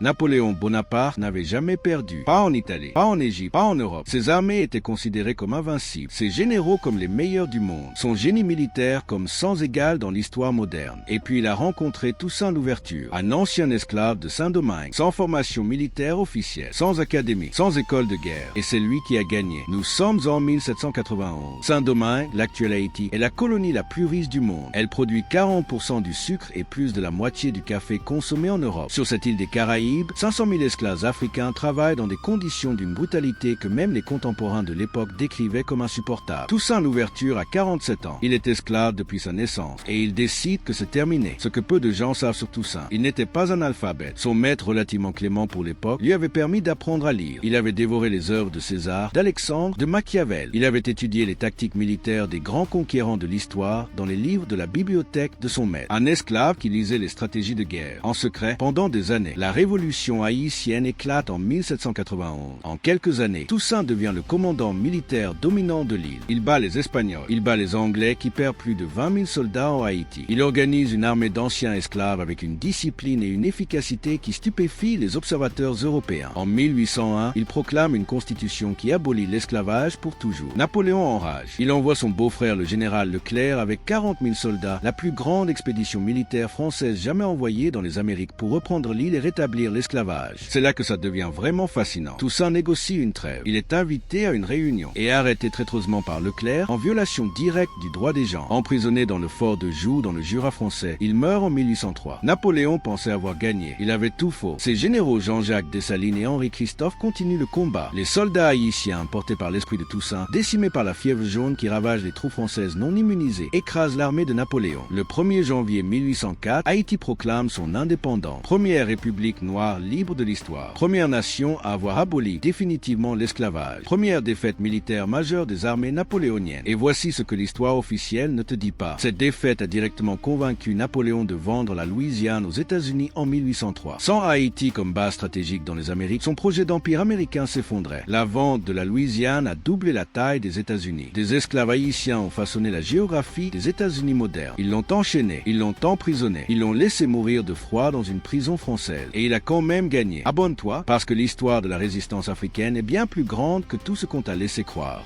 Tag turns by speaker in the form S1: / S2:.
S1: Napoléon Bonaparte n'avait jamais perdu, pas en Italie, pas en Égypte, pas en Europe. Ses armées étaient considérées comme invincibles, ses généraux comme les meilleurs du monde, son génie militaire comme sans égal dans l'histoire moderne. Et puis il a rencontré Toussaint Louverture, un ancien esclave de Saint-Domingue, sans formation militaire officielle, sans académie, sans école de guerre. Et c'est lui qui a gagné. Nous sommes en 1791. Saint-Domingue, l'actuel Haïti, est la colonie la plus riche du monde. Elle produit 40% du sucre et plus de la moitié du café consommé en Europe. Sur cette île des Caraïbes, 500 000 esclaves africains travaillent dans des conditions d'une brutalité que même les contemporains de l'époque décrivaient comme insupportable. Toussaint Louverture a 47 ans. Il est esclave depuis sa naissance et il décide que c'est terminé. Ce que peu de gens savent sur Toussaint, il n'était pas un alphabète. Son maître, relativement clément pour l'époque, lui avait permis d'apprendre à lire. Il avait dévoré les œuvres de César, d'Alexandre, de Machiavel. Il avait étudié les tactiques militaires des grands conquérants de l'histoire dans les livres de la bibliothèque de son maître. Un esclave qui lisait les stratégies de guerre. En secret, pendant des années, la révolution haïtienne éclate en 1791. En quelques années, Toussaint devient le commandant militaire dominant de l'île. Il bat les Espagnols, il bat les Anglais qui perdent plus de 20 000 soldats en Haïti. Il organise une armée d'anciens esclaves avec une discipline et une efficacité qui stupéfient les observateurs européens. En 1801, il proclame une constitution qui abolit l'esclavage pour toujours. Napoléon enrage. Il envoie son beau-frère le général Leclerc avec 40 000 soldats, la plus grande expédition militaire française jamais envoyée dans les Amériques pour reprendre l'île et rétablir l'esclavage. C'est là que ça devient vraiment fascinant. Toussaint négocie une trêve. Il est invité à une réunion et arrêté traîtreusement par Leclerc en violation directe du droit des gens. Emprisonné dans le fort de Joux dans le Jura français, il meurt en 1803. Napoléon pensait avoir gagné. Il avait tout faux. Ses généraux Jean-Jacques Dessalines et Henri Christophe continuent le combat. Les soldats haïtiens, portés par l'esprit de Toussaint, décimés par la fièvre jaune qui ravage les troupes françaises non immunisées, écrasent l'armée de Napoléon. Le 1er janvier 1804, Haïti proclame son indépendance. Première république noire libre de l'histoire. Première nation à avoir aboli définitivement l'esclavage. Première défaite militaire majeure des armées napoléoniennes. Et voici ce que l'histoire officielle ne te dit pas. Cette défaite a directement convaincu Napoléon de vendre la Louisiane aux États-Unis en 1803. Sans Haïti comme base stratégique dans les Amériques, son projet d'empire américain s'effondrait. La vente de la Louisiane a doublé la taille des États-Unis. Des esclaves haïtiens ont façonné la géographie des États-Unis modernes. Ils l'ont enchaîné, ils l'ont emprisonné, ils l'ont laissé mourir de froid dans une prison française. Et il a quand même gagné. Abonne-toi, parce que l'histoire de la résistance africaine est bien plus grande que tout ce qu'on t'a laissé croire.